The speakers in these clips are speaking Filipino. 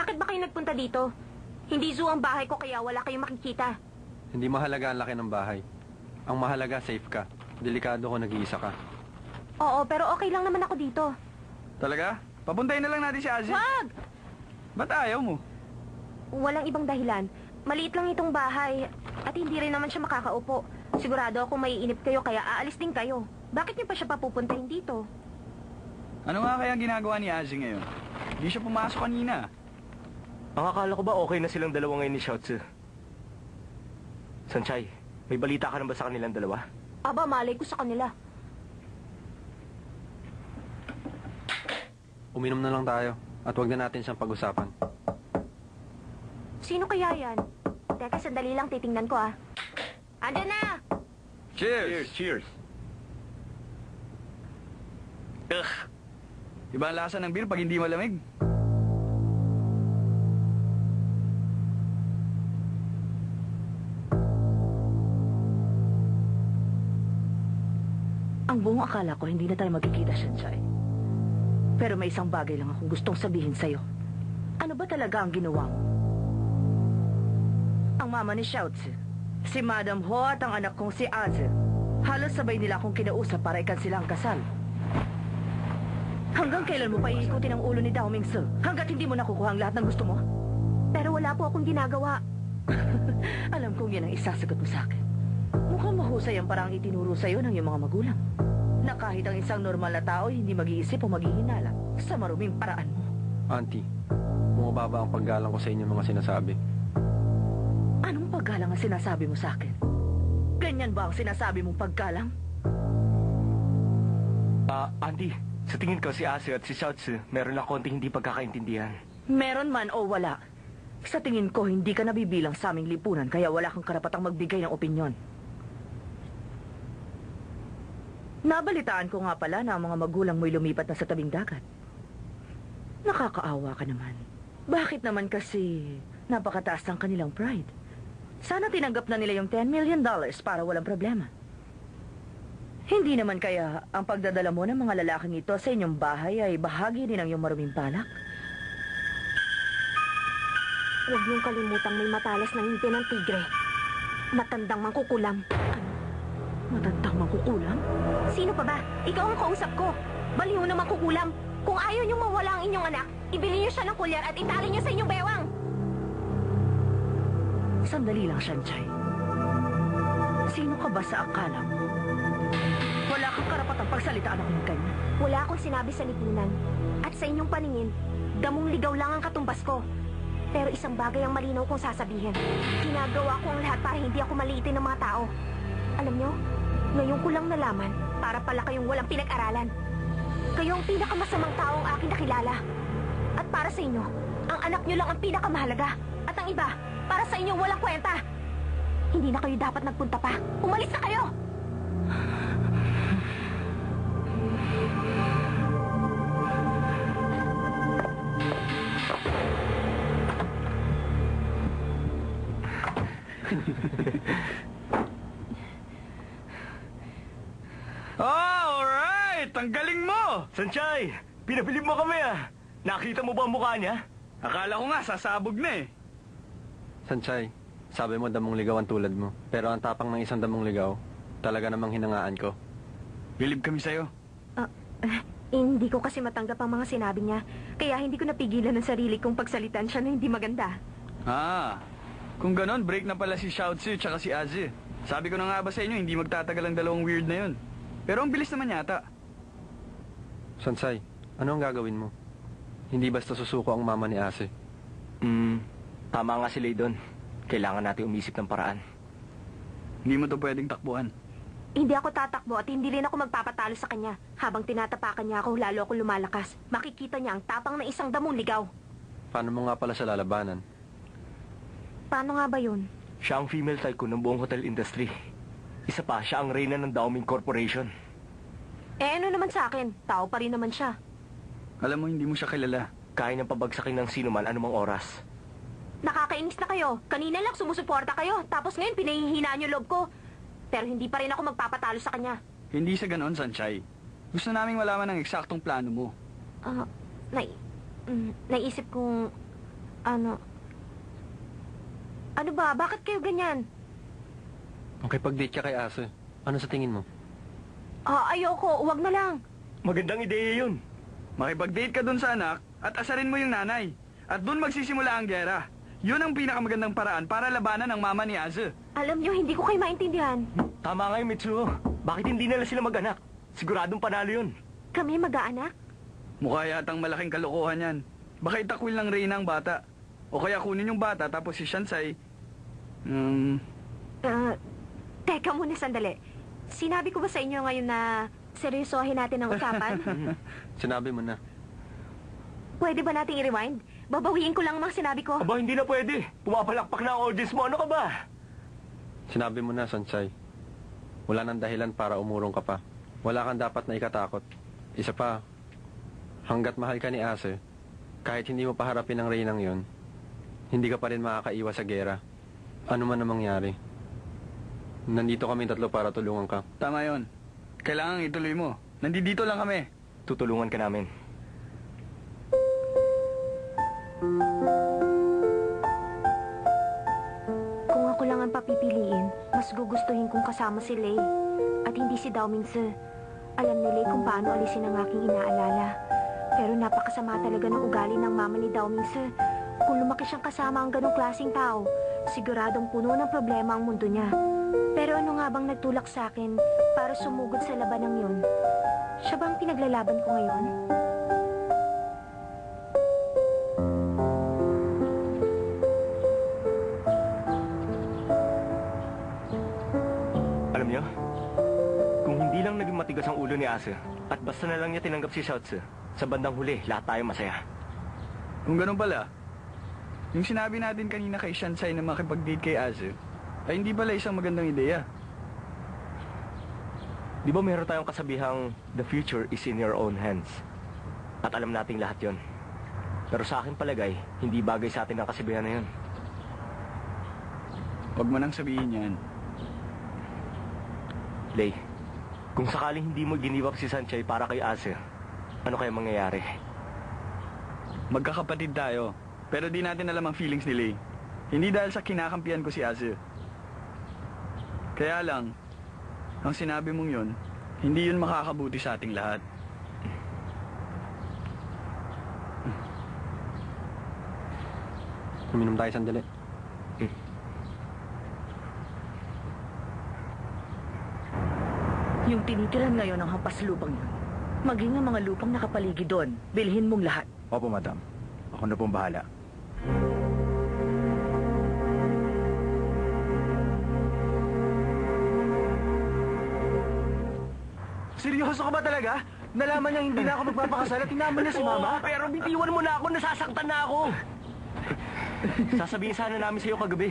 Bakit ba kayo nagpunta dito? Hindi zoo ang bahay ko kaya wala kayong makikita. Hindi mahalaga ang laki ng bahay. Ang mahalaga, safe ka. Delikado kung nag-iisa ka. Oo, pero okay lang naman ako dito. Talaga? Papuntahin na lang natin si Ozzy. Wag! Ba't ayaw mo? Walang ibang dahilan. Maliit lang itong bahay at hindi rin naman siya makakaupo. Sigurado ako maiinip kayo kaya aalis din kayo. Bakit niyo pa siya papupuntahin dito? Ano nga kaya ginagawa ni Ozzy ngayon? Hindi siya pumasok kanina. Ang akala ko ba okay na silang dalawa ngayon ni Xiaozi? Sanchay, may balita ka na ba sa kanilang dalawa? Aba, malay ko sa kanila. Uminom na lang tayo at wag na natin siyang pag-usapan. Sino kaya yan? Teka, sandali lang, titingnan ko ah. Andyan na! Cheers! Cheers! Ugh! Iba ang lasa ng beer pag hindi malamig. Ang buong akala ko hindi na tayo magkikita, Sanchay. Pero may isang bagay lang akong gustong sabihin sa'yo. Ano ba talaga ang ginawa mo? Ang mama ni Xiaozi, si Madam Ho at ang anak kong si Aze, halos sabay nila akong kinausap para ikansilang ang kasal. Hanggang kailan mo pa iikutin ang ulo ni Dao Mingse? Hanggat hindi mo nakukuha ang lahat ng gusto mo? Pero wala po akong ginagawa. Alam kong yan ang isasagot mo sa akin. Mukhang mahusay ang parang itinuro sa'yo ng iyong mga magulang. Na kahit ang isang normal na tao hindi mag-iisip o maghihinala sa maruming paraan mo. Auntie, bumababa ang paggalang ko sa inyong mga sinasabi. Anong paggalang ang sinasabi mo sa akin? Ganyan ba ang sinasabi mong paggalang? Auntie, sa tingin ko si Ase at si Xiaozi, meron na konting hindi pagkakaintindihan. Meron man o wala. Sa tingin ko, hindi ka nabibilang sa aming lipunan kaya wala kang karapatang magbigay ng opinyon. Nabalitaan ko nga pala na ang mga magulang mo'y lumipat na sa tabing dagat. Nakakaawa ka naman. Bakit naman kasi napakataas ang kanilang pride? Sana tinanggap na nila yung $10 million para walang problema. Hindi naman kaya ang pagdadala mo ng mga lalaking ito sa inyong bahay ay bahagi din ng iyong maruming balak? Huwag niyong kalimutang may matalas na ngipin ng tigre. Matandang mangkukulam. Matandang mangkukulam? Sino pa ba? Ikaw ang kausap ko. Baliw na mangkukulam. Kung ayaw niyong mawala ang inyong anak, ibili niyo siya ng kulyar at itali niyo sa inyong bewang. Sandali lang, Sanchay. Sino ka ba sa akala mo? Wala kang karapatang pagsalitaan ako ng ganyan. Wala akong sinabi sa lipunan. At sa inyong paningin, damong ligaw lang ang katumbas ko. Pero isang bagay ang malinaw kong sasabihin. Ginagawa ko ang lahat para hindi ako maliitin ng mga tao. Alam nyo, ngayon ko lang nalaman para pala kayong walang pinag-aralan. Kayo ang pinakamasamang tao ang aking nakilala. At para sa inyo, ang anak nyo lang ang pinakamahalaga. At ang iba, para sa inyo walang kwenta. Hindi na kayo dapat nagpunta pa. Umalis na kayo! Oh, alright! Ang galing mo! Sanchay, pinabilib mo kami ah. Nakita mo ba ang mukha niya? Akala ko nga, sasabog na eh. Sanchay, sabi mo damong ligaw ang tulad mo. Pero ang tapang ng isang damong ligaw, talaga namang hinangaan ko. Bilib kami sa'yo. Hindi ko kasi matanggap ang mga sinabi niya. Kaya hindi ko napigilan ng sarili kong pagsalitan siya na hindi maganda. Kung ganon, break na pala si Xiaozi tsaka si Azi. Sabi ko na nga ba sa inyo, hindi magtatagal ang dalawang weird na yun. Pero ang bilis naman yata. Sansay, ano ang gagawin mo? Hindi basta susuko ang mama ni Ase. Tama nga si Laydon. Kailangan natin umisip ng paraan. Hindi mo to pwedeng takbuhan. Hindi ako tatakbo at hindi rin ako magpapatalo sa kanya. Habang tinatapakan niya ako, lalo ako lumalakas. Makikita niya ang tapang ng isang damong ligaw. Paano mo nga pala siya lalabanan? Paano nga ba yun? Siya ang female tycoon ng buong hotel industry. Isa pa, siya ang reyna ng Daoming Corporation. Ano naman sa akin? Tao pa rin naman siya. Alam mo, hindi mo siya kilala. Kaya ng pabagsakin ng sino man anumang oras. Nakakainis na kayo. Kanina lang sumusuporta kayo. Tapos ngayon pinahihinaan niyo loob ko. Pero hindi pa rin ako magpapatalo sa kanya. Hindi sa ganon, Sanchay. Gusto naming malaman ang eksaktong plano mo. Naisip kong Ano? Ano ba? Bakit kayo ganyan? Makipag-date ka kay Ase. Ano sa tingin mo? Ayoko. Huwag na lang. Magandang ideya yun. Makipag-date ka dun sa anak at asarin mo yung nanay. At dun magsisimula ang gera. Yun ang pinakamagandang paraan para labanan ang mama ni Azu. Alam niyo, hindi ko kayo maintindihan. Tama nga yung Mitsuo. Bakit hindi nila sila mag-anak? Siguradong panalo yun. Kami mag-aanak? Mukha yatang malaking kalokohan yan. Baka itakwil ng Reyna ang bata. O kaya kunin yung bata tapos si Shansai... Teka muna sandali. Sinabi ko ba sa inyo ngayon na seryosohin natin ang usapan? Sinabi mo na. Pwede ba nating i-rewind? Babawiin ko lang ang mga sinabi ko. Aba, hindi na pwede. Pumapalakpak na ang audience mo. Ano ka ba? Sinabi mo na, Sanchay. Wala nang dahilan para umurong ka pa. Wala kang dapat na ikatakot. Isa pa, hanggat mahal ka ni Ase, kahit hindi mo paharapin ang Reynang yon, hindi ka pa rin makakaiwas sa gera. Ano man ang mangyari. Nandito kami tatlo para tulungan ka. Tama yon. Kailangan ituloy mo. Nandito lang kami. Tutulungan ka namin. Kung ako lang ang papipiliin, mas gugustuhin kong kasama si Lei at hindi si Dao Mingse. Alam ni Lei kung paano alisin ang aking inaalala. Pero napakasama talaga ng ugali ng mama ni Dao Mingse. Kung lumaki siyang kasama ang ganong klaseng tao, siguradong puno ng problema ang mundo niya. Pero ano nga bang nagtulak sa akin para sumugod sa labanang yun? Siya ba ang pinaglalaban ko ngayon? Alam niyo, kung hindi lang naging matigas ang ulo ni Ase, at basta na lang niya tinanggap si Shoutsu, sa bandang huli, lahat tayo masaya. Kung ganun pala, yung sinabi natin kanina kay Shansai na makipag-date kay Azu, ay hindi pala isang magandang ideya. Di ba meron tayong kasabihang, the future is in your own hands? At alam nating lahat yon. Pero sa akin palagay, hindi bagay sa atin ang kasabihan na yun. Huwag mo nang sabihin yan. Lei, kung sakaling hindi mo give up si Sanchay para kay Ase, ano kaya mangyayari? Magkakapatid tayo, pero di natin alam ang feelings ni Lei. Hindi dahil sa kinakampihan ko si Azu. Kaya lang, ang sinabi mong yun, hindi yun makakabuti sa ating lahat. Uminom tayo sandali. Yung tinitiran ngayon ng hampas lupang yun, maging ang mga lupang nakapaligid doon, bilhin mong lahat. Opo, madam. Ako na pong bahala. Seryoso ka ba talaga? Nalaman niya hindi na ako magpapakasal at tinaman niya si Mama? Pero bitiwan mo na ako, nasasaktan na ako. Sasabihin sana namin sa'yo kagabi.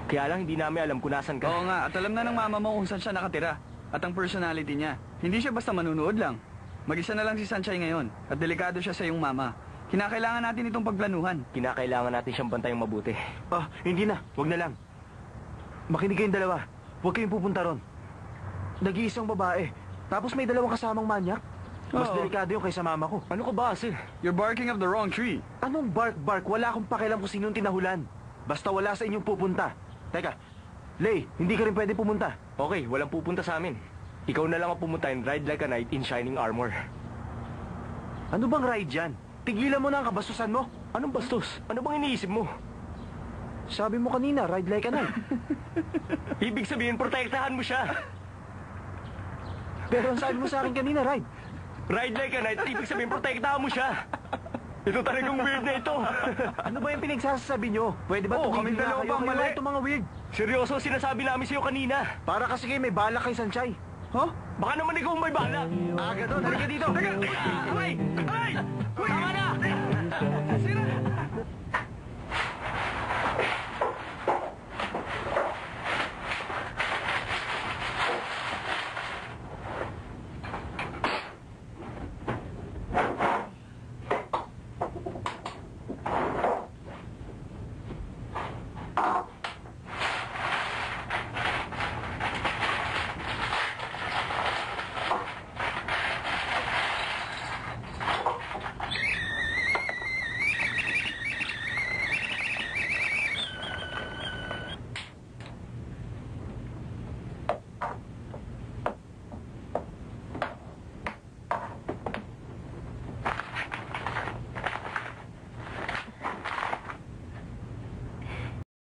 Kaya lang hindi namin alam kung nasan ka. Oo nga, at alam na ng mama mo kung saan siya nakatira. At ang personality niya. Hindi siya basta manunood lang. Mag-isa na lang si Sanchay ngayon. At delikado siya sa iyong mama. Kinakailangan natin itong pagplanuhan. Kinakailangan natin siyang bantayang mabuti. Hindi na. Huwag na lang. Makinig kayong dalawa. Huwag kayong pupunta ron. Nag-iisang babae. Tapos may dalawang kasamang manyak. Mas Oo. delikado yung kaysa mama ko. Ano ka ba, Ase? You're barking up the wrong tree. Anong bark-bark? Wala akong pakialam kung sinong tinahulan. Basta wala sa inyong pupunta. Teka, Lei, hindi ka rin pwede pumunta. Okay, walang pupunta sa amin. Ikaw na lang ang pumunta and ride like a knight in shining armor. Ano bang ride yan? Tigilan mo na ang kabastusan mo. Anong bastos? Ano bang iniisip mo? Sabi mo kanina, ride like a knight. Ibig sabihin, protektahan mo siya. Pero ang sabi mo sa akin kanina, ride. Ride like a knight, ibig sabihin, protektahan mo siya. Ito talagang weird na ito. Ano ba yung pinagsasabi nyo? Pwede ba Oo, tumigil kaming na dalawa kayo? pa ang Kayo mali. itong mga weird. Seryoso, sinasabi namin sa'yo kanina. Para kasi kayo may balak kay Sanchay. Huh? Baka naman ikaw may bala. Aga doon, halika dito. Ay! Ay! Tama na!